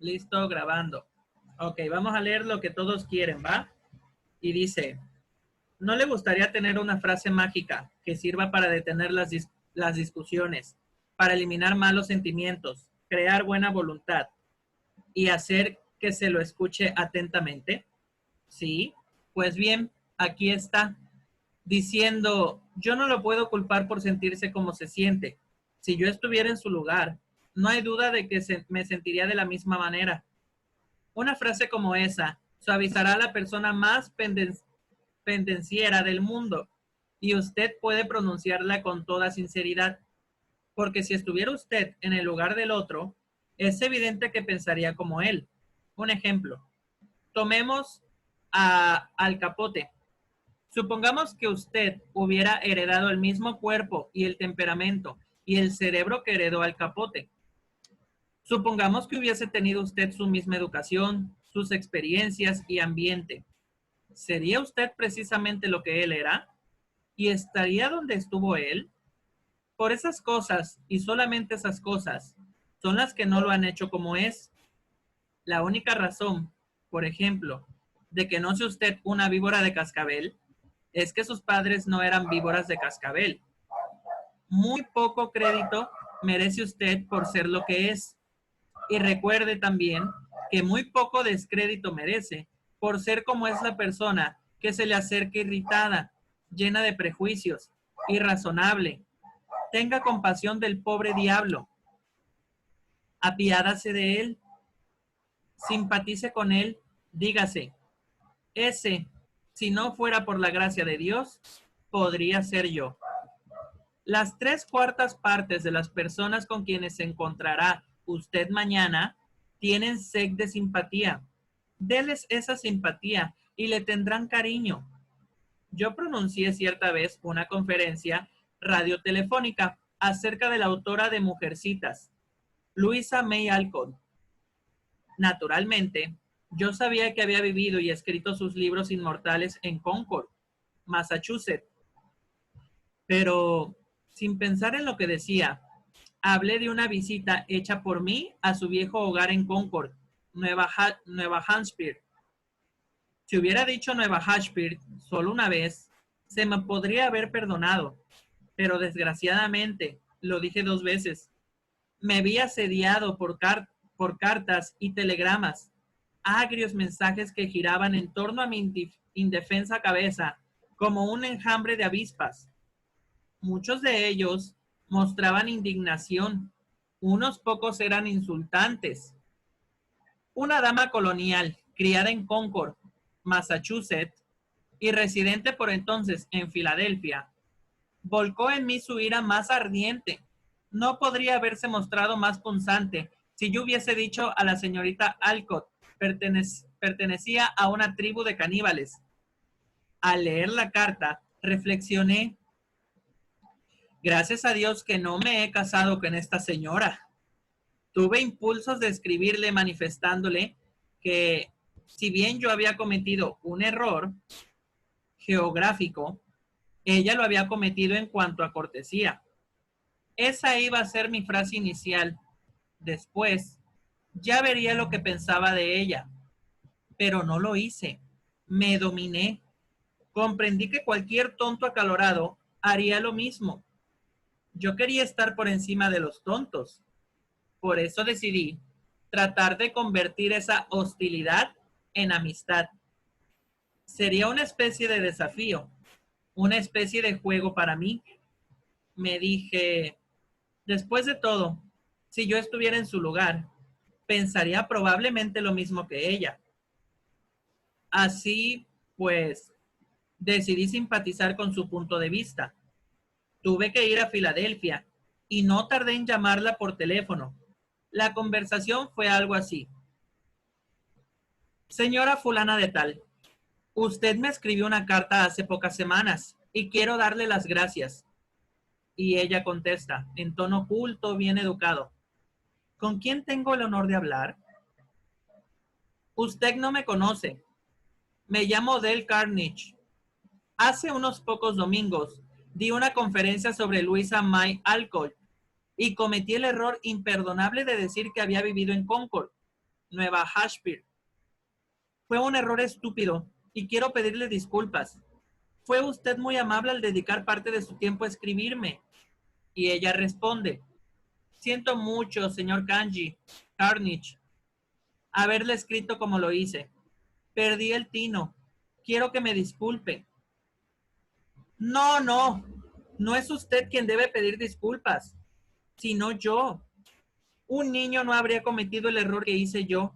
Listo, grabando. Ok, vamos a leer lo que todos quieren, ¿va? Y dice, ¿no le gustaría tener una frase mágica que sirva para detener las discusiones, para eliminar malos sentimientos, crear buena voluntad y hacer que se lo escuche atentamente? Sí, pues bien, aquí está, diciendo, yo no lo puedo culpar por sentirse como se siente. Si yo estuviera en su lugar, no hay duda de que me sentiría de la misma manera. Una frase como esa suavizará a la persona más pendenciera del mundo y usted puede pronunciarla con toda sinceridad, porque si estuviera usted en el lugar del otro, es evidente que pensaría como él. Un ejemplo, tomemos al Capote. Supongamos que usted hubiera heredado el mismo cuerpo y el temperamento y el cerebro que heredó Al Capote. Supongamos que hubiese tenido usted su misma educación, sus experiencias y ambiente. ¿Sería usted precisamente lo que él era? ¿Y estaría donde estuvo él? Por esas cosas, y solamente esas cosas, son las que no lo han hecho como es. La única razón, por ejemplo, de que no sea usted una víbora de cascabel, es que sus padres no eran víboras de cascabel. Muy poco crédito merece usted por ser lo que es. Y recuerde también que muy poco descrédito merece por ser como es la persona que se le acerca irritada, llena de prejuicios, irrazonable. Tenga compasión del pobre diablo. Apiádase de él. Simpatice con él. Dígase, ese, si no fuera por la gracia de Dios, podría ser yo. Las 3/4 de las personas con quienes se encontrará usted mañana tienen sed de simpatía. Deles esa simpatía y le tendrán cariño. Yo pronuncié cierta vez una conferencia radiotelefónica acerca de la autora de Mujercitas, Louisa May Alcott. Naturalmente, yo sabía que había vivido y escrito sus libros inmortales en Concord, Massachusetts, pero sin pensar en lo que decía, hablé de una visita hecha por mí a su viejo hogar en Concord, Nueva Hampshire. Si hubiera dicho Nueva Hampshire solo una vez, se me podría haber perdonado, pero desgraciadamente lo dije 2 veces. Me vi asediado por cartas y telegramas, agrios mensajes que giraban en torno a mi indefensa cabeza como un enjambre de avispas. Muchos de ellos mostraban indignación, unos pocos eran insultantes. Una dama colonial, criada en Concord, Massachusetts, y residente por entonces en Filadelfia, volcó en mí su ira más ardiente. No podría haberse mostrado más punzante si yo hubiese dicho a la señorita Alcott pertenecía a una tribu de caníbales. Al leer la carta, reflexioné, gracias a Dios que no me he casado con esta señora. Tuve impulsos de escribirle manifestándole que si bien yo había cometido un error geográfico, ella lo había cometido en cuanto a cortesía. Esa iba a ser mi frase inicial. Después, ya vería lo que pensaba de ella. Pero no lo hice. Me dominé. Comprendí que cualquier tonto acalorado haría lo mismo. Yo quería estar por encima de los tontos. Por eso decidí tratar de convertir esa hostilidad en amistad. Sería una especie de desafío, una especie de juego para mí. Me dije, después de todo, si yo estuviera en su lugar, pensaría probablemente lo mismo que ella. Así, pues, decidí simpatizar con su punto de vista. Tuve que ir a Filadelfia y no tardé en llamarla por teléfono. La conversación fue algo así. Señora fulana de tal, usted me escribió una carta hace pocas semanas y quiero darle las gracias. Y ella contesta, en tono culto, bien educado. ¿Con quién tengo el honor de hablar? Usted no me conoce. Me llamo Dale Carnage. Hace unos pocos domingos di una conferencia sobre Louisa May Alcott y cometí el error imperdonable de decir que había vivido en Concord. Nueva Hampshire. Fue un error estúpido y quiero pedirle disculpas. Fue usted muy amable al dedicar parte de su tiempo a escribirme. Y ella responde, siento mucho, señor Carnage, haberle escrito como lo hice. Perdí el tino. Quiero que me disculpe. No, no. No es usted quien debe pedir disculpas, sino yo. Un niño no habría cometido el error que hice yo.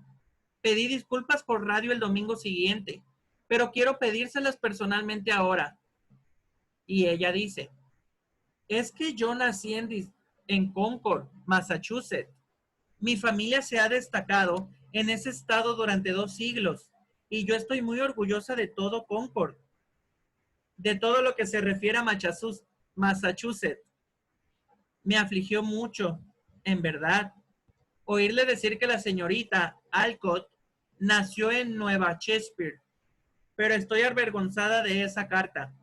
Pedí disculpas por radio el domingo siguiente, pero quiero pedírselas personalmente ahora. Y ella dice, es que yo nací en Concord, Massachusetts. Mi familia se ha destacado en ese estado durante 2 siglos y yo estoy muy orgullosa de todo Concord, de todo lo que se refiere a Massachusetts. Me afligió mucho, en verdad, oírle decir que la señorita Alcott nació en Nueva Shakespeare, pero estoy avergonzada de esa carta.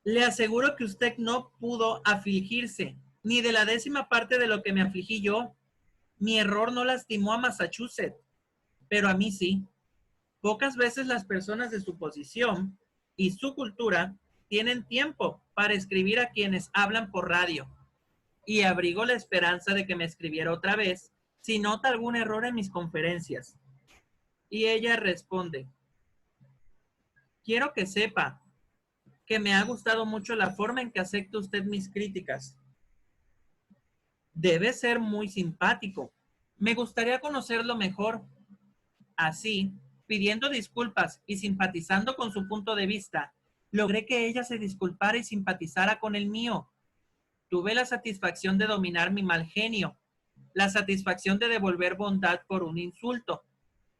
Le aseguro que usted no pudo afligirse ni de la 10ª parte de lo que me afligí yo. Mi error no lastimó a Massachusetts, pero a mí sí. Pocas veces las personas de su posición y su cultura tienen tiempo para escribir a quienes hablan por radio. Y abrigo la esperanza de que me escribiera otra vez si nota algún error en mis conferencias. Y ella responde, quiero que sepa que me ha gustado mucho la forma en que acepta usted mis críticas. Debe ser muy simpático. Me gustaría conocerlo mejor. Así, pidiendo disculpas y simpatizando con su punto de vista, logré que ella se disculpara y simpatizara con el mío. Tuve la satisfacción de dominar mi mal genio, la satisfacción de devolver bondad por un insulto,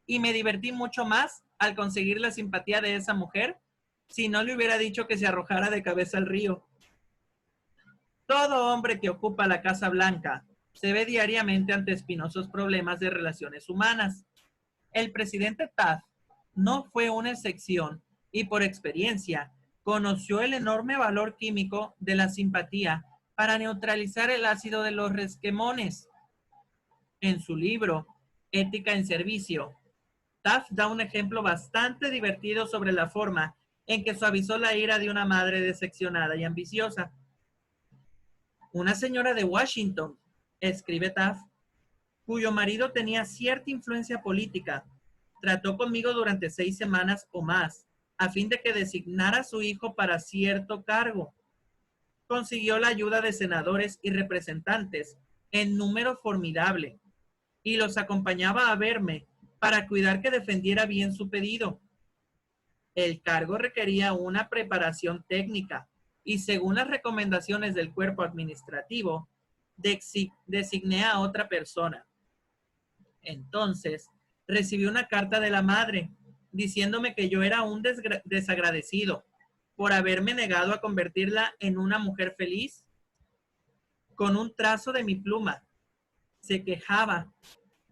y me divertí mucho más al conseguir la simpatía de esa mujer si no le hubiera dicho que se arrojara de cabeza al río. Todo hombre que ocupa la Casa Blanca se ve diariamente ante espinosos problemas de relaciones humanas. El presidente Taft no fue una excepción y por experiencia conoció el enorme valor químico de la simpatía para neutralizar el ácido de los resquemones. En su libro Ética en Servicio, Taft da un ejemplo bastante divertido sobre la forma en que suavizó la ira de una madre decepcionada y ambiciosa. Una señora de Washington, escribe Taft, cuyo marido tenía cierta influencia política, trató conmigo durante 6 semanas o más, a fin de que designara a su hijo para cierto cargo. Consiguió la ayuda de senadores y representantes en número formidable, y los acompañaba a verme para cuidar que defendiera bien su pedido. El cargo requería una preparación técnica, y según las recomendaciones del cuerpo administrativo, designé a otra persona. Entonces, recibí una carta de la madre diciéndome que yo era un desagradecido por haberme negado a convertirla en una mujer feliz. Con un trazo de mi pluma, se quejaba,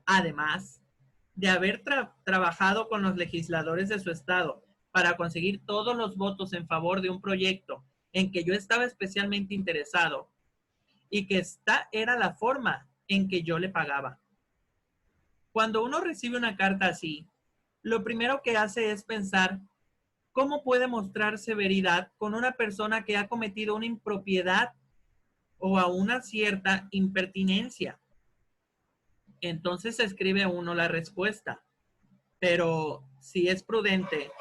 además, de haber trabajado con los legisladores de su estado para conseguir todos los votos en favor de un proyecto en que yo estaba especialmente interesado y que esta era la forma en que yo le pagaba. Cuando uno recibe una carta así, lo primero que hace es pensar cómo puede mostrar severidad con una persona que ha cometido una impropiedad o a una cierta impertinencia. Entonces escribe uno la respuesta, pero si es prudente,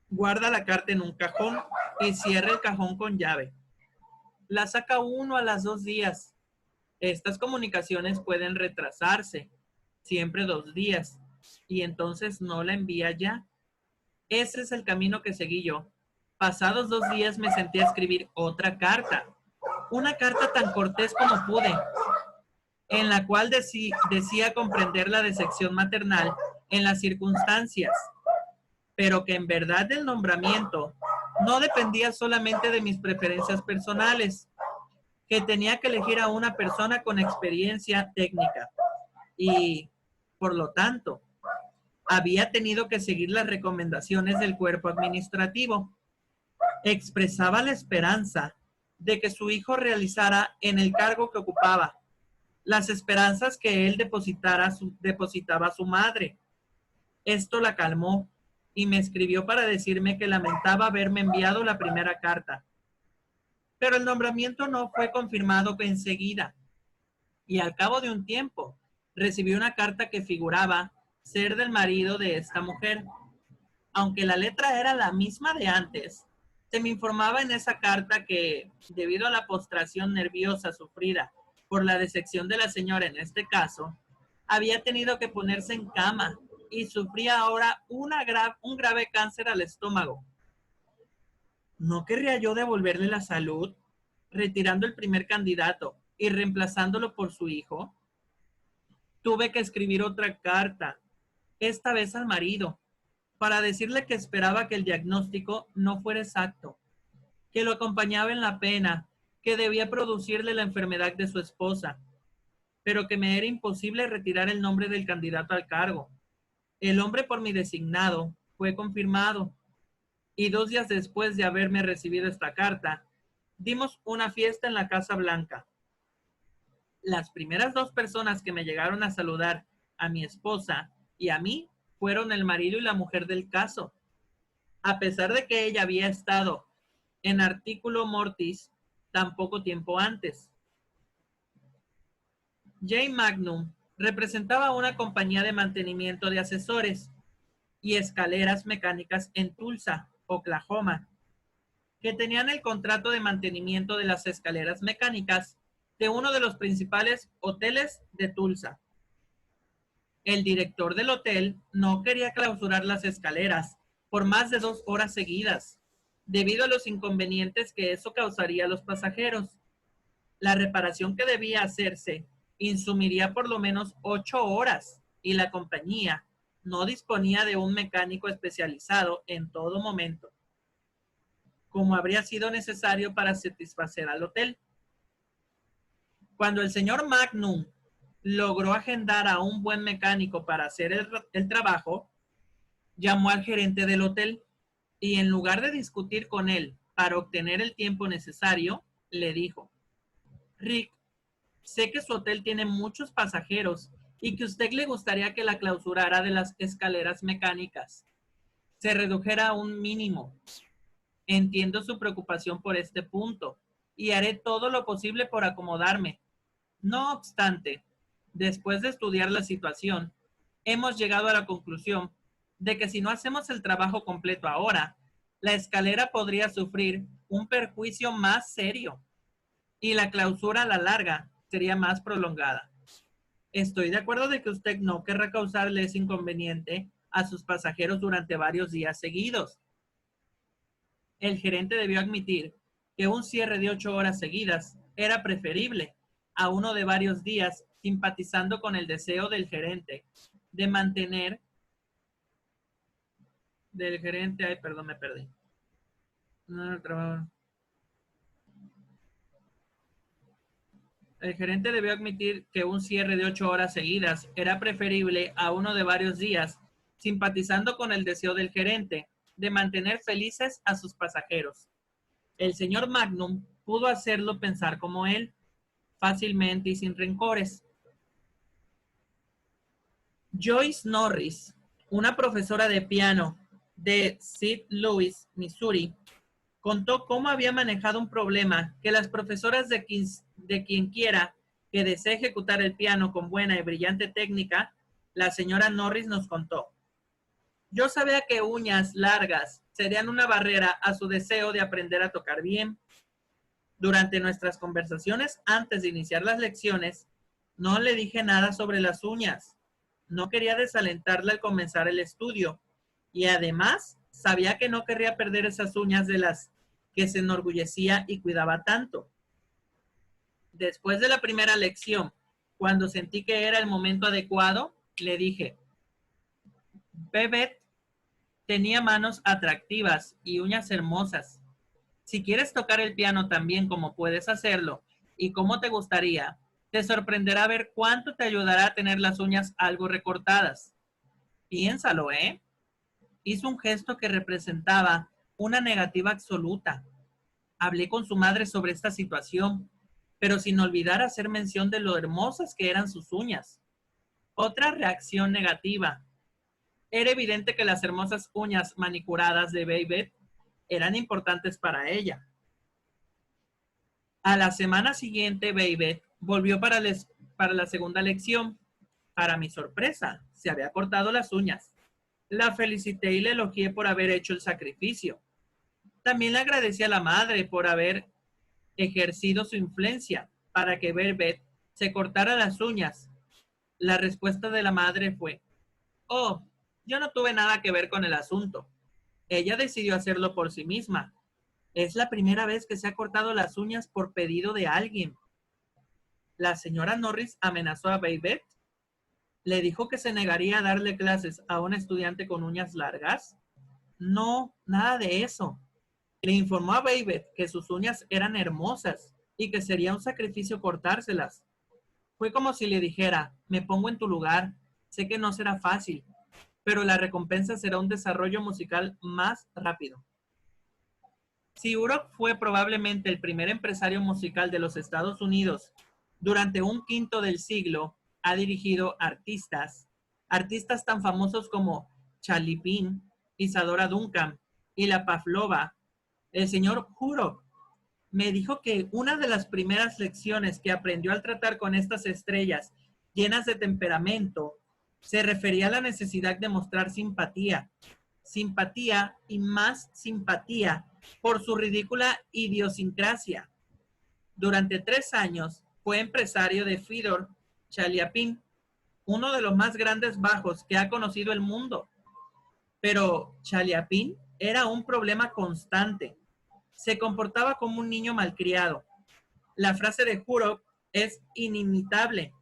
guarda la carta en un cajón y cierra el cajón con llave. La saca uno a los 2 días. Estas comunicaciones pueden retrasarse, siempre 2 días, y entonces no la envía ya. Ese es el camino que seguí yo. Pasados 2 días me senté a escribir otra carta, una carta tan cortés como pude, en la cual decía comprender la decepción maternal en las circunstancias, pero que en verdad el nombramiento no dependía solamente de mis preferencias personales, que tenía que elegir a una persona con experiencia técnica y, por lo tanto, había tenido que seguir las recomendaciones del cuerpo administrativo. Expresaba la esperanza de que su hijo realizara en el cargo que ocupaba las esperanzas que él depositaba a su madre. Esto la calmó y me escribió para decirme que lamentaba haberme enviado la primera carta. Pero el nombramiento no fue confirmado enseguida y al cabo de un tiempo recibí una carta que figuraba ser del marido de esta mujer. Aunque la letra era la misma de antes, se me informaba en esa carta que, debido a la postración nerviosa sufrida por la decepción de la señora en este caso, había tenido que ponerse en cama y sufría ahora un grave cáncer al estómago. ¿No querría yo devolverle la salud, retirando el primer candidato y reemplazándolo por su hijo? Tuve que escribir otra carta, esta vez al marido, para decirle que esperaba que el diagnóstico no fuera exacto, que lo acompañaba en la pena que debía producirle la enfermedad de su esposa, pero que me era imposible retirar el nombre del candidato al cargo. El hombre por mí designado fue confirmado y 2 días después de haberme recibido esta carta, dimos una fiesta en la Casa Blanca. Las primeras 2 personas que me llegaron a saludar, a mi esposa y a mí, fueron el marido y la mujer del caso. A pesar de que ella había estado en artículo mortis tan poco tiempo antes. J. Magnum representaba una compañía de mantenimiento de ascensores y escaleras mecánicas en Tulsa, Oklahoma, que tenían el contrato de mantenimiento de las escaleras mecánicas de uno de los principales hoteles de Tulsa. El director del hotel no quería clausurar las escaleras por más de 2 horas seguidas, debido a los inconvenientes que eso causaría a los pasajeros. La reparación que debía hacerse insumiría por lo menos 8 horas y la compañía no disponía de un mecánico especializado en todo momento, como habría sido necesario para satisfacer al hotel. Cuando el señor Magnum logró agendar a un buen mecánico para hacer el trabajo, llamó al gerente del hotel y en lugar de discutir con él para obtener el tiempo necesario, le dijo: Rick, sé que su hotel tiene muchos pasajeros y que a usted le gustaría que la clausurara de las escaleras mecánicas se redujera a un mínimo. Entiendo su preocupación por este punto y haré todo lo posible por acomodarme. No obstante, después de estudiar la situación, hemos llegado a la conclusión de que si no hacemos el trabajo completo ahora, la escalera podría sufrir un perjuicio más serio y la clausura a la larga sería más prolongada. Estoy de acuerdo de que usted no querrá causarle ese inconveniente a sus pasajeros durante varios días seguidos. El gerente debió admitir que un cierre de 8 horas seguidas era preferible a uno de varios días, simpatizando con el deseo del gerente de mantener me perdí. El gerente debió admitir que un cierre de 8 horas seguidas era preferible a uno de varios días, simpatizando con el deseo del gerente de mantener felices a sus pasajeros. El señor Magnum pudo hacerlo pensar como él, fácilmente y sin rencores. Joyce Norris, una profesora de piano de St. Louis, Missouri, contó cómo había manejado un problema que las profesoras de quien quiera que desee ejecutar el piano con buena y brillante técnica, la señora Norris nos contó. Yo sabía que uñas largas serían una barrera a su deseo de aprender a tocar bien. Durante nuestras conversaciones antes de iniciar las lecciones, no le dije nada sobre las uñas. No quería desalentarla al comenzar el estudio. Y además, sabía que no querría perder esas uñas de las que se enorgullecía y cuidaba tanto. Después de la primera lección, cuando sentí que era el momento adecuado, le dije: Bebet tenía manos atractivas y uñas hermosas. Si quieres tocar el piano tan bien como puedes hacerlo y como te gustaría, te sorprenderá ver cuánto te ayudará a tener las uñas algo recortadas. Piénsalo, ¿eh? Hizo un gesto que representaba una negativa absoluta. Hablé con su madre sobre esta situación pero sin olvidar hacer mención de lo hermosas que eran sus uñas. Otra reacción negativa. Era evidente que las hermosas uñas manicuradas de Babette eran importantes para ella. A la semana siguiente, Babette volvió para la segunda lección. Para mi sorpresa, se había cortado las uñas. La felicité y le elogié por haber hecho el sacrificio. También le agradecí a la madre por haber ejercido su influencia para que Babette se cortara las uñas. La respuesta de la madre fue: oh, yo no tuve nada que ver con el asunto. Ella decidió hacerlo por sí misma. Es la primera vez que se ha cortado las uñas por pedido de alguien. La señora Norris amenazó a Babette. ¿Le dijo que se negaría a darle clases a un estudiante con uñas largas? No, nada de eso. Le informó a Babette que sus uñas eran hermosas y que sería un sacrificio cortárselas. Fue como si le dijera: me pongo en tu lugar, sé que no será fácil, pero la recompensa será un desarrollo musical más rápido. Si Urok fue probablemente el primer empresario musical de los Estados Unidos, durante un quinto del siglo ha dirigido artistas tan famosos como Charlie Pin, Isadora Duncan y la Pavlova. El señor Urok me dijo que una de las primeras lecciones que aprendió al tratar con estas estrellas llenas de temperamento se refería a la necesidad de mostrar simpatía y más simpatía por su ridícula idiosincrasia. Durante 3 años fue empresario de Fyodor Chaliapin, uno de los más grandes bajos que ha conocido el mundo. Pero Chaliapin era un problema constante. Se comportaba como un niño malcriado. La frase de Hurok es inimitable.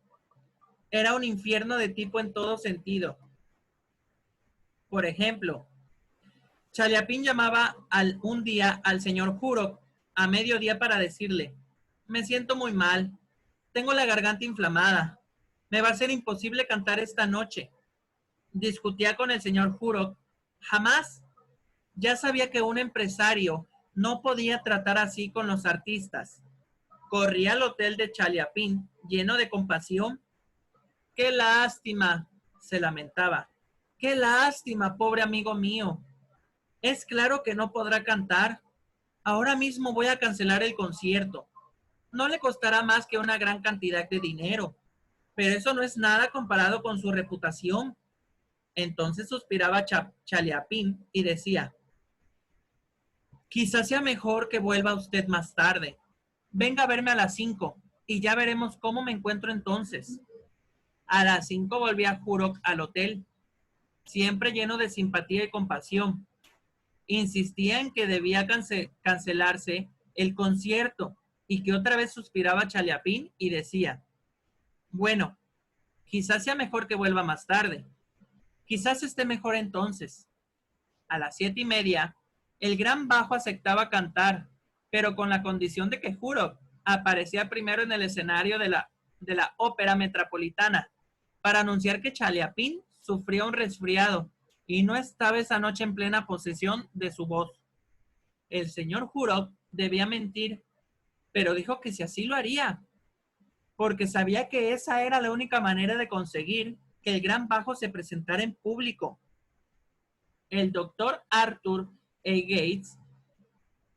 Era un infierno de tipo en todo sentido. Por ejemplo, Chaliapin llamaba un día al señor Hurok a mediodía para decirle: me siento muy mal, tengo la garganta inflamada, me va a ser imposible cantar esta noche. Discutía con el señor Hurok. Jamás. Ya sabía que un empresario no podía tratar así con los artistas. Corría al hotel de Chaliapin lleno de compasión. ¡Qué lástima!, se lamentaba. ¡Qué lástima, pobre amigo mío! Es claro que no podrá cantar. Ahora mismo voy a cancelar el concierto. No le costará más que una gran cantidad de dinero, pero eso no es nada comparado con su reputación. Entonces suspiraba Chaliapin y decía: quizás sea mejor que vuelva usted más tarde. Venga a verme a las 5 y ya veremos cómo me encuentro entonces. A las 5 volvía Hurok al hotel, siempre lleno de simpatía y compasión. Insistía en que debía cancelarse el concierto y que otra vez suspiraba Chaliapin y decía: bueno, quizás sea mejor que vuelva más tarde. Quizás esté mejor entonces. A las 7:30, el gran bajo aceptaba cantar, pero con la condición de que Hurok aparecía primero en el escenario de la Ópera Metropolitana para anunciar que Chaliapin sufría un resfriado y no estaba esa noche en plena posesión de su voz. El señor Hurok debía mentir, pero dijo que si así lo haría, porque sabía que esa era la única manera de conseguir que el gran bajo se presentara en público. El doctor Arthur A. Gates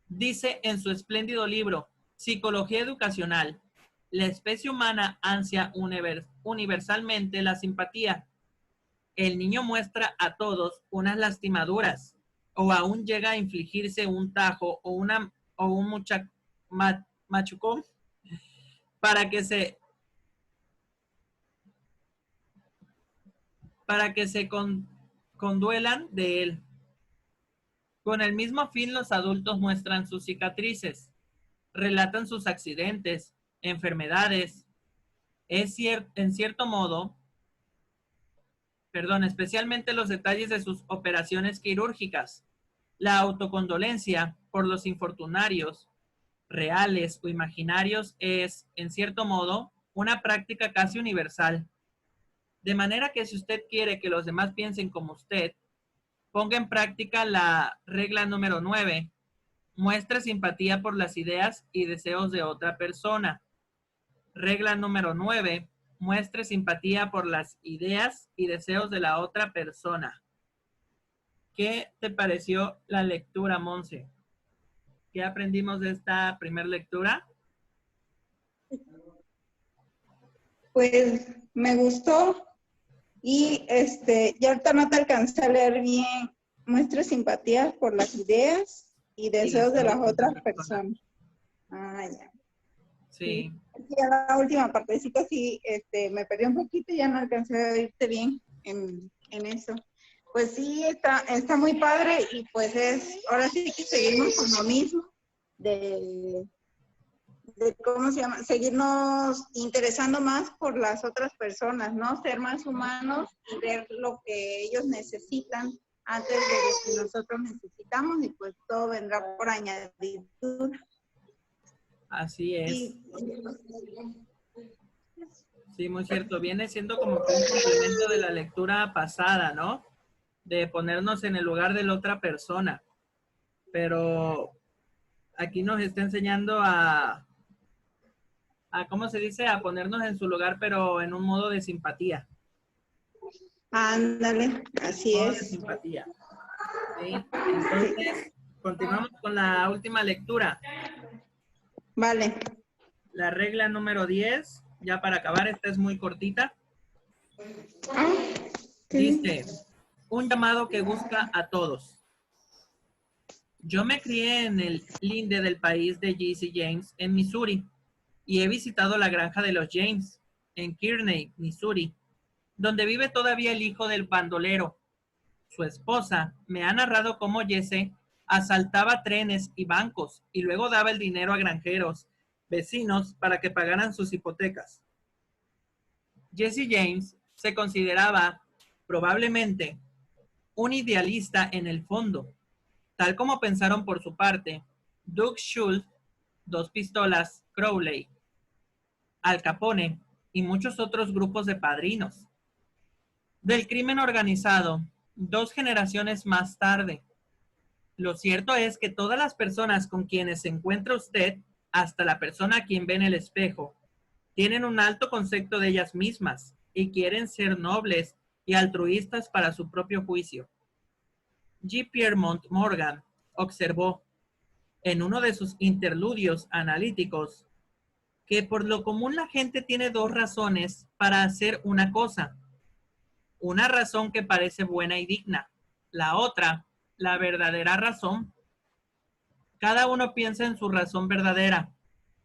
dice en su espléndido libro Psicología Educacional: la especie humana ansia universalmente la simpatía. El niño muestra a todos unas lastimaduras, o aún llega a infligirse un tajo o un machucón para que se conduelan de él. Con el mismo fin, los adultos muestran sus cicatrices, relatan sus accidentes, enfermedades. En cierto modo, especialmente los detalles de sus operaciones quirúrgicas. La autocondolencia por los infortunarios, reales o imaginarios, es, en cierto modo, una práctica casi universal. De manera que si usted quiere que los demás piensen como usted, ponga en práctica la regla número 9. Muestre simpatía por las ideas y deseos de otra persona. Regla número 9. Muestre simpatía por las ideas y deseos de la otra persona. ¿Qué te pareció la lectura, Monse? ¿Qué aprendimos de esta primera lectura? Pues me gustó y ya ahorita no te alcancé a leer bien. Muestre simpatía por las ideas y Y deseos de deseos las de otras otra persona. personas. Ah, ya. Sí. Sí. Sí, a la última partecita sí, me perdí un poquito y ya no alcancé a oírte bien en eso. Pues sí, está muy padre y pues ahora sí que seguimos con lo mismo de ¿cómo se llama? Seguirnos interesando más por las otras personas, ¿no? Ser más humanos y ver lo que ellos necesitan antes de lo que nosotros necesitamos y pues todo vendrá por añadidura. Así es. Y, Sí, muy cierto. Viene siendo como que un complemento de la lectura pasada, ¿no? De ponernos en el lugar de la otra persona. Pero aquí nos está enseñando ¿cómo se dice? A ponernos en su lugar, pero en un modo de simpatía. ándale, así Modo de es. simpatía. ¿Sí? Entonces, continuamos con la última lectura. Vale. La regla número 10, ya para acabar, esta es muy cortita. Ah, sí. Dice, un llamado que busca a todos. Yo me crié en el linde del país de Jesse James, en Missouri, y he visitado la granja de los James, en Kearney, Missouri, donde vive todavía el hijo del bandolero. Su esposa me ha narrado cómo Jesse asaltaba trenes y bancos y luego daba el dinero a granjeros, vecinos, para que pagaran sus hipotecas. Jesse James se consideraba probablemente un idealista en el fondo, tal como pensaron por su parte Doug Schultz, Dos Pistolas, Crowley, Al Capone y muchos otros grupos de padrinos del crimen organizado 2 generaciones más tarde. Lo cierto es que todas las personas con quienes se encuentra usted, hasta la persona a quien ve en el espejo, tienen un alto concepto de ellas mismas y quieren ser nobles y altruistas para su propio juicio. G. Piermont Morgan observó en uno de sus interludios analíticos que por lo común la gente tiene 2 razones para hacer una cosa. Una razón que parece buena y digna. La otra, la verdadera razón. Cada uno piensa en su razón verdadera.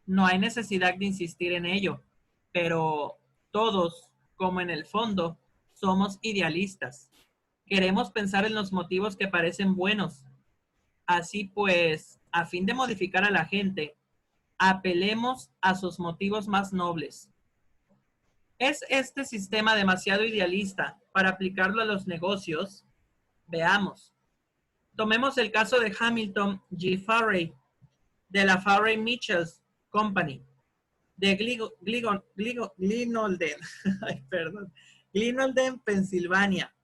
No hay necesidad de insistir en ello, pero todos, como en el fondo, somos idealistas. Queremos pensar en los motivos que parecen buenos. Así pues, a fin de modificar a la gente, apelemos a sus motivos más nobles. ¿Es este sistema demasiado idealista para aplicarlo a los negocios? Veamos. Tomemos el caso de Hamilton G. Farray, de la Farray Mitchells Company, de Glenolden, ay, perdón, Glenolden, Pensilvania.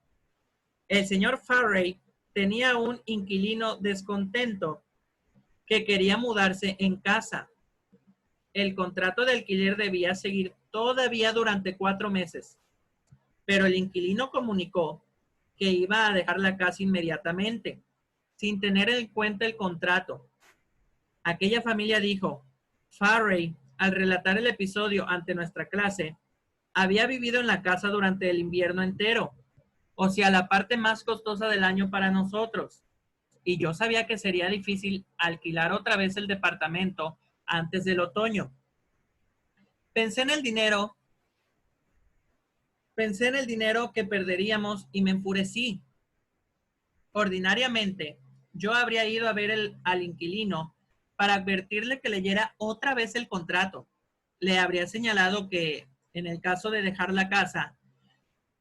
El señor Farray tenía un inquilino descontento que quería mudarse en casa. El contrato de alquiler debía seguir todavía durante 4 meses, pero el inquilino comunicó que iba a dejar la casa inmediatamente, sin tener en cuenta el contrato. Aquella familia dijo, Farray, al relatar el episodio ante nuestra clase, había vivido en la casa durante el invierno entero, o sea, la parte más costosa del año para nosotros. Y yo sabía que sería difícil alquilar otra vez el departamento antes del otoño. Pensé en el dinero que perderíamos y me enfurecí. Ordinariamente, yo habría ido a ver al inquilino para advertirle que leyera otra vez el contrato. Le habría señalado que, en el caso de dejar la casa,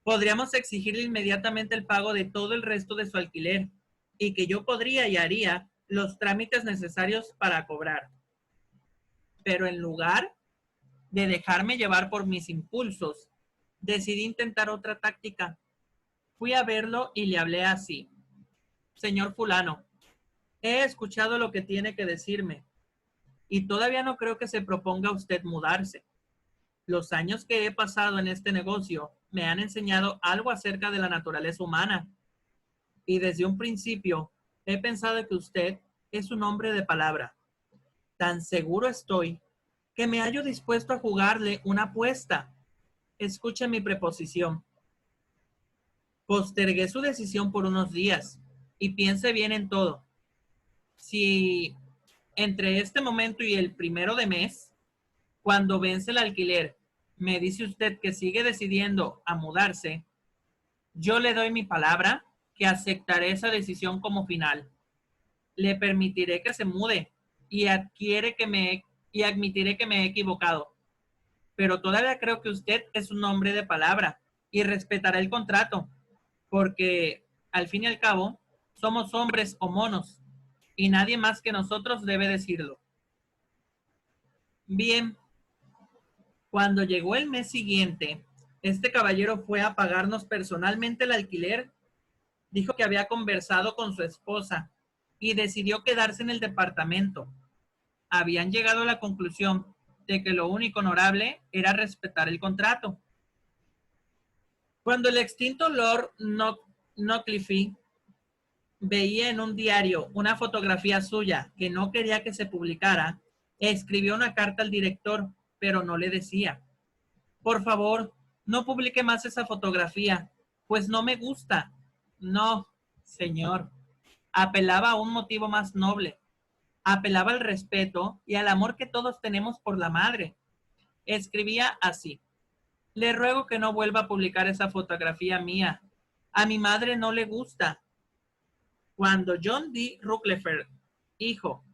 podríamos exigirle inmediatamente el pago de todo el resto de su alquiler y que yo podría y haría los trámites necesarios para cobrar. Pero en lugar de dejarme llevar por mis impulsos, decidí intentar otra táctica. Fui a verlo y le hablé así. Señor fulano, he escuchado lo que tiene que decirme y todavía no creo que se proponga usted mudarse. Los años que he pasado en este negocio me han enseñado algo acerca de la naturaleza humana. Y desde un principio he pensado que usted es un hombre de palabra. Tan seguro estoy que me hallo dispuesto a jugarle una apuesta. Escuche mi preposición. Postergué su decisión por unos días y piense bien en todo. Si entre este momento y el 1 de mes, cuando vence el alquiler, me dice usted que sigue decidiendo a mudarse, yo le doy mi palabra que aceptaré esa decisión como final. Le permitiré que se mude y y admitiré que me he equivocado. Pero todavía creo que usted es un hombre de palabra y respetará el contrato, porque al fin y al cabo somos hombres o monos y nadie más que nosotros debe decirlo. Bien, cuando llegó el mes siguiente, este caballero fue a pagarnos personalmente el alquiler. Dijo que había conversado con su esposa y decidió quedarse en el departamento. Habían llegado a la conclusión de que lo único honorable era respetar el contrato. Cuando el extinto Lord Notliffe veía en un diario una fotografía suya que no quería que se publicara, escribió una carta al director, pero no le decía: por favor, no publique más esa fotografía, pues no me gusta. No, señor. Apelaba a un motivo más noble. Apelaba al respeto y al amor que todos tenemos por la madre. Escribía así: le ruego que no vuelva a publicar esa fotografía mía. A mi madre no le gusta. Cuando John D. Rockefeller, hijo,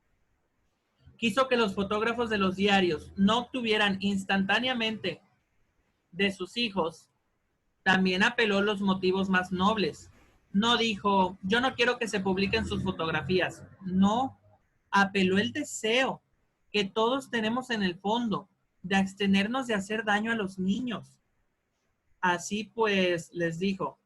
quiso que los fotógrafos de los diarios no obtuvieran instantáneamente de sus hijos, también apeló los motivos más nobles. No dijo: yo no quiero que se publiquen sus fotografías. No, apeló el deseo que todos tenemos en el fondo de abstenernos de hacer daño a los niños. Así pues, les dijo: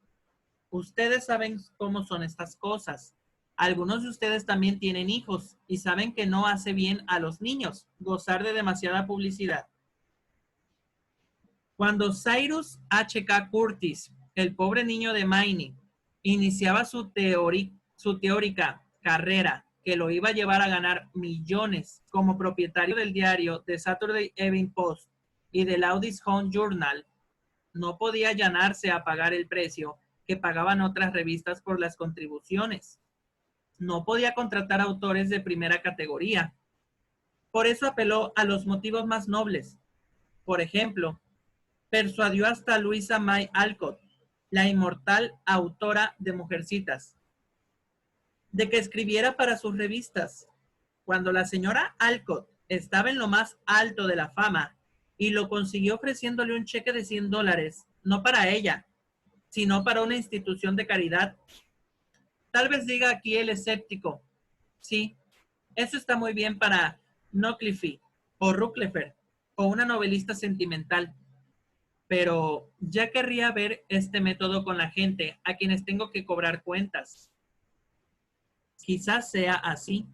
ustedes saben cómo son estas cosas. Algunos de ustedes también tienen hijos y saben que no hace bien a los niños gozar de demasiada publicidad. Cuando Cyrus H.K. Curtis, el pobre niño de Maine, iniciaba su teórica carrera que lo iba a llevar a ganar millones como propietario del diario The Saturday Evening Post y del Audis Home Journal, no podía allanarse a pagar el precio que pagaban otras revistas por las contribuciones. No podía contratar autores de primera categoría. Por eso apeló a los motivos más nobles. Por ejemplo, persuadió hasta Louisa May Alcott, la inmortal autora de Mujercitas, de que escribiera para sus revistas. Cuando la señora Alcott estaba en lo más alto de la fama y lo consiguió ofreciéndole un cheque de $100, no para ella, sino para una institución de caridad. Tal vez diga aquí el escéptico: sí, eso está muy bien para Notliffe o Rockefeller o una novelista sentimental. Pero ya querría ver este método con la gente a quienes tengo que cobrar cuentas. Quizás sea así.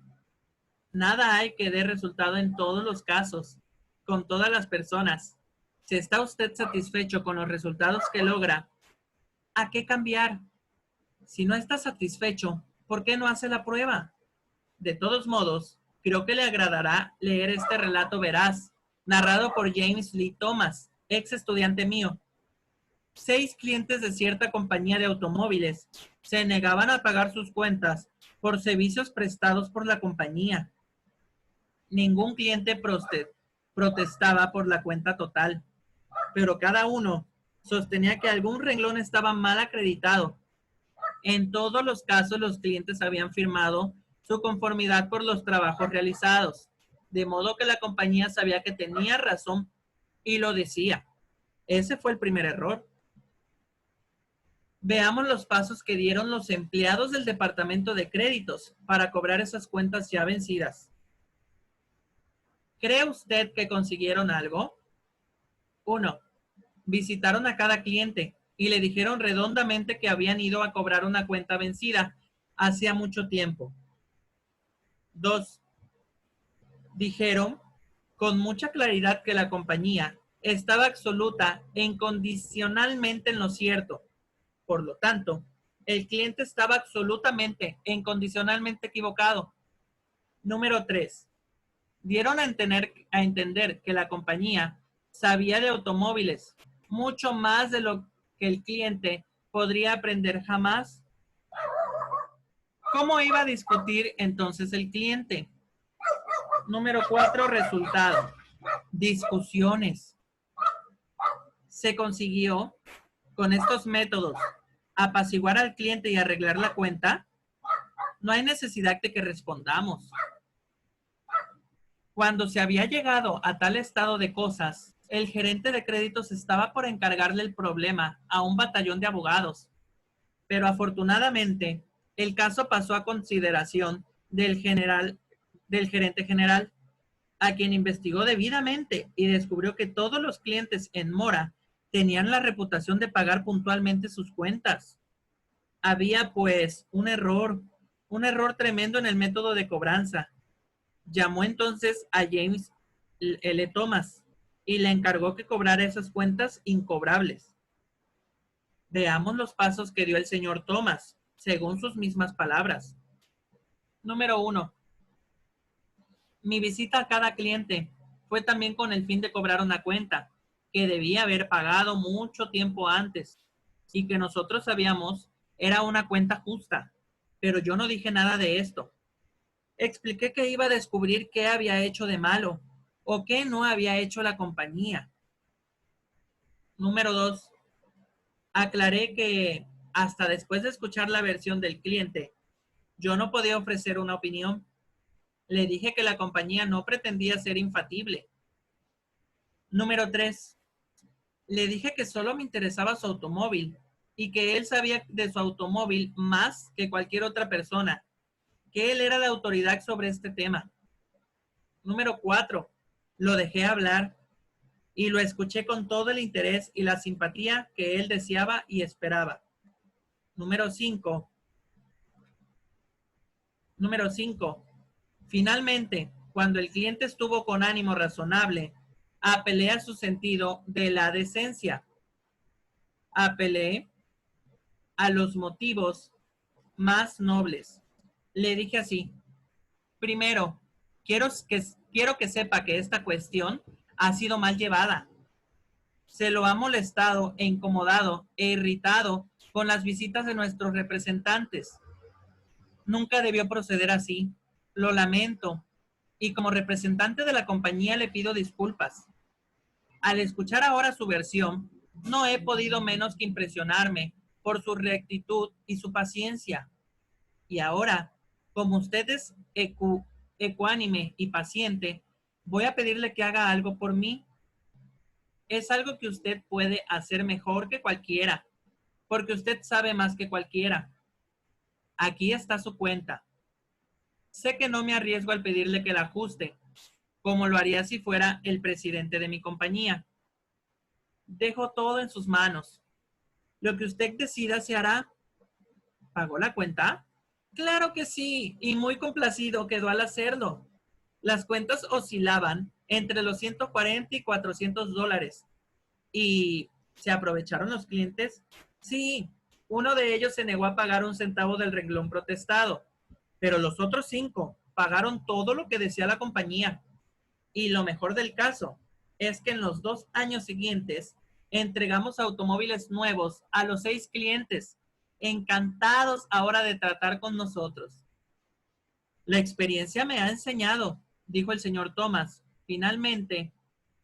Nada hay que dé resultado en todos los casos, con todas las personas. Si está usted satisfecho con los resultados que logra, ¿a qué cambiar? Si no está satisfecho, ¿por qué no hace la prueba? De todos modos, creo que le agradará leer este relato veraz, narrado por James Lee Thomas, ex estudiante mío. 6 clientes de cierta compañía de automóviles se negaban a pagar sus cuentas por servicios prestados por la compañía. Ningún cliente protestaba por la cuenta total, pero cada uno sostenía que algún renglón estaba mal acreditado. En todos los casos, los clientes habían firmado su conformidad por los trabajos realizados, de modo que la compañía sabía que tenía razón y lo decía. Ese fue el primer error. Veamos los pasos que dieron los empleados del departamento de créditos para cobrar esas cuentas ya vencidas. ¿Cree usted que consiguieron algo? 1. Visitaron a cada cliente y le dijeron redondamente que habían ido a cobrar una cuenta vencida hacía mucho tiempo. 2. Dijeron con mucha claridad que la compañía estaba absoluta e incondicionalmente en lo cierto. Por lo tanto, el cliente estaba absolutamente e incondicionalmente equivocado. Número 3. Dieron a entender que la compañía sabía de automóviles mucho más de lo que el cliente podría aprender jamás. ¿Cómo iba a discutir entonces el cliente? Número 4, resultado. Discusiones. Se consiguió con estos métodos apaciguar al cliente y arreglar la cuenta. No hay necesidad de que respondamos. Cuando se había llegado a tal estado de cosas, el gerente de créditos estaba por encargarle el problema a un batallón de abogados. Pero afortunadamente, el caso pasó a consideración del gerente general, a quien investigó debidamente y descubrió que todos los clientes en mora tenían la reputación de pagar puntualmente sus cuentas. Había pues un error tremendo en el método de cobranza. Llamó entonces a James L. Thomas y le encargó que cobrara esas cuentas incobrables. Veamos los pasos que dio el señor Thomas, según sus mismas palabras. Número 1. Mi visita a cada cliente fue también con el fin de cobrar una cuenta que debía haber pagado mucho tiempo antes y que nosotros sabíamos era una cuenta justa, pero yo no dije nada de esto. Expliqué que iba a descubrir qué había hecho de malo o qué no había hecho la compañía. Número 2. Aclaré que hasta después de escuchar la versión del cliente, yo no podía ofrecer una opinión. Le dije que la compañía no pretendía ser infalible. Número 3. Le dije que solo me interesaba su automóvil y que él sabía de su automóvil más que cualquier otra persona, que él era la autoridad sobre este tema. Número 4. Lo dejé hablar y lo escuché con todo el interés y la simpatía que él deseaba y esperaba. Número 5. Finalmente, cuando el cliente estuvo con ánimo razonable, apelé a su sentido de la decencia. Apelé a los motivos más nobles. Le dije así: primero, quiero que sepa que esta cuestión ha sido mal llevada. Se lo ha molestado e incomodado e irritado con las visitas de nuestros representantes. Nunca debió proceder así. Lo lamento. Y como representante de la compañía le pido disculpas. Al escuchar ahora su versión, no he podido menos que impresionarme por su rectitud y su paciencia. Y ahora, como usted es ecuánime y paciente, voy a pedirle que haga algo por mí. Es algo que usted puede hacer mejor que cualquiera, porque usted sabe más que cualquiera. Aquí está su cuenta. Sé que no me arriesgo al pedirle que la ajuste, como lo haría si fuera el presidente de mi compañía. Dejo todo en sus manos. Lo que usted decida se hará. ¿Pagó la cuenta? Claro que sí, y muy complacido quedó al hacerlo. Las cuentas oscilaban entre los 140 y $400. ¿Y se aprovecharon los clientes? Sí, uno de ellos se negó a pagar un centavo del renglón protestado, pero los otros 5 pagaron todo lo que decía la compañía. Y lo mejor del caso es que en los 2 años siguientes entregamos automóviles nuevos a los 6 clientes, encantados ahora de tratar con nosotros. La experiencia me ha enseñado, dijo el señor Thomas, finalmente,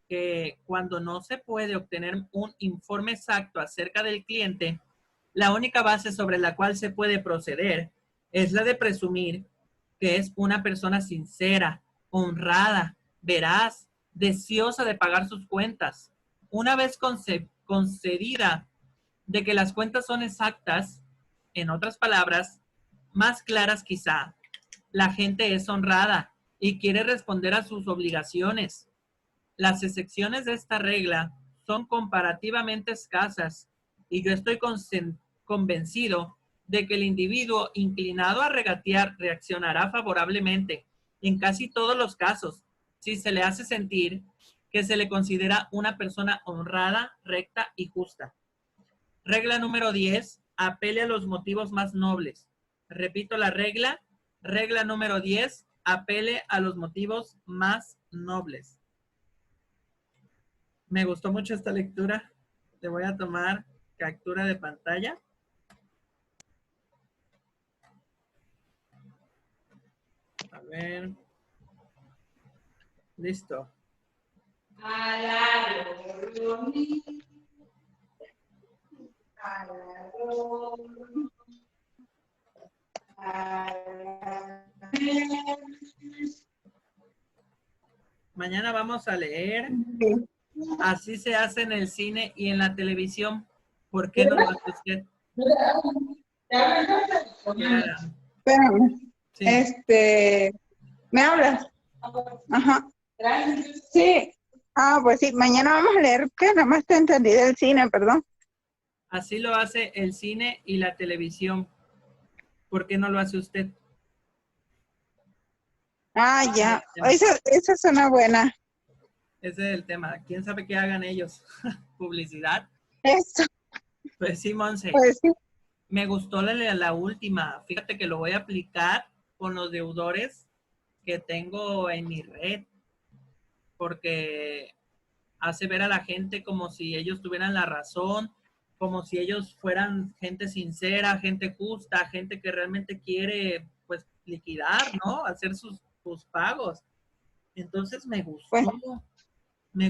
que cuando no se puede obtener un informe exacto acerca del cliente, la única base sobre la cual se puede proceder es la de presumir que es una persona sincera, honrada, veraz, deseosa de pagar sus cuentas. Una vez concedida de que las cuentas son exactas, en otras palabras, más claras quizá, la gente es honrada y quiere responder a sus obligaciones. Las excepciones de esta regla son comparativamente escasas y yo estoy convencido de que el individuo inclinado a regatear reaccionará favorablemente en casi todos los casos si se le hace sentir que se le considera una persona honrada, recta y justa. Regla número 10, apele a los motivos más nobles. Repito la regla. Regla número 10, apele a los motivos más nobles. Me gustó mucho esta lectura. Te voy a tomar captura de pantalla. A ver. Listo. Mañana vamos a leer. Así se hace en el cine y en la televisión. ¿Por qué no lo hace usted? Espérame. Sí. ¿Me hablas? Ajá. Sí. Ah, pues sí, mañana vamos a leer, que nada más te entendí del cine, perdón. Así lo hace el cine y la televisión. ¿Por qué no lo hace usted? Ah, ya. Esa suena buena. Ese es el tema. ¿Quién sabe qué hagan ellos? ¿Publicidad? Eso. Pues sí, Monse. Pues sí. Me gustó la última. Fíjate que lo voy a aplicar con los deudores que tengo en mi red. Porque hace ver a la gente como si ellos tuvieran la razón, como si ellos fueran gente sincera, gente justa, gente que realmente quiere, pues, liquidar, ¿no? Hacer sus pagos. Entonces me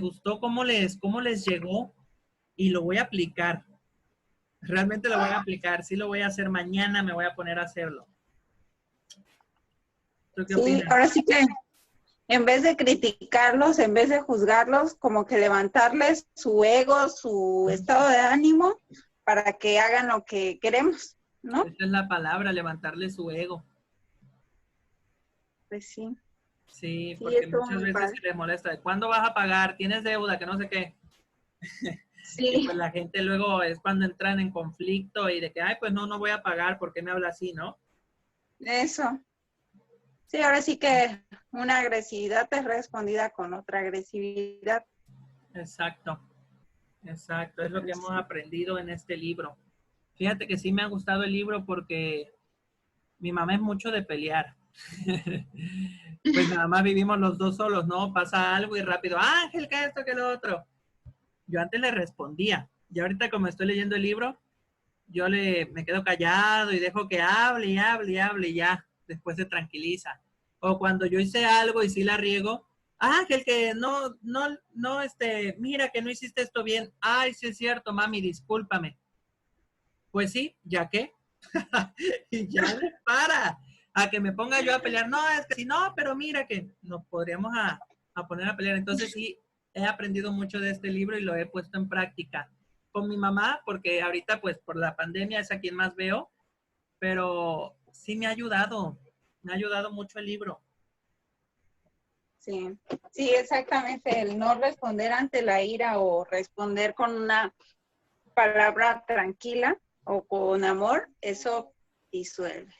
gustó cómo les llegó y lo voy a aplicar. Realmente lo voy a aplicar. Sí lo voy a hacer mañana, me voy a poner a hacerlo. ¿Tú qué opinas? Ahora sí que en vez de criticarlos, en vez de juzgarlos, como que levantarles su ego, su estado de ánimo para que hagan lo que queremos, ¿no? Esa es la palabra, levantarle su ego. Pues sí. Sí, porque muchas veces se les molesta. ¿Cuándo vas a pagar? ¿Tienes deuda? Que no sé qué. Sí. Y pues la gente luego es cuando entran en conflicto y de que, ay, pues no voy a pagar, ¿por qué me habla así, no? Eso. Sí, ahora sí que una agresividad es respondida con otra agresividad. Exacto, exacto. Es lo que hemos aprendido en este libro. Fíjate que sí me ha gustado el libro porque mi mamá es mucho de pelear. Pues nada más vivimos los dos solos, ¿no? Pasa algo y rápido, Ángel, que esto, que lo otro. Yo antes le respondía. Y ahorita como estoy leyendo el libro, yo me quedo callado y dejo que hable y hable y hable y ya. Después se tranquiliza. O cuando yo hice algo y sí la riego, Ángel, que no, mira que no hiciste esto bien. Ay, sí es cierto, mami, discúlpame. Pues sí, ¿ya qué? Y ya le para a que me ponga yo a pelear. No, es que si no, pero mira que nos podríamos a poner a pelear. Entonces sí, he aprendido mucho de este libro y lo he puesto en práctica con mi mamá, porque ahorita pues por la pandemia es a quien más veo, pero sí me ha ayudado mucho el libro. Sí, sí, exactamente, el no responder ante la ira o responder con una palabra tranquila o con amor, eso disuelve.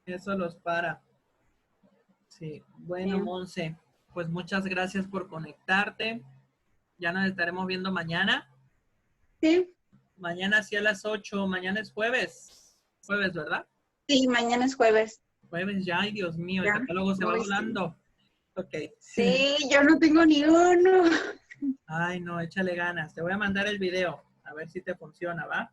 Eso los para. Sí, bueno, Sí. Monse, pues muchas gracias por conectarte. Ya nos estaremos viendo mañana. Sí. Mañana sí a las 8, mañana es jueves. Jueves, ¿verdad? Sí, mañana es jueves. Jueves ya, ay Dios mío, el catálogo se va volando. Ok. Sí, yo no tengo ni uno. Ay, no, échale ganas. Te voy a mandar el video, a ver si te funciona, ¿va?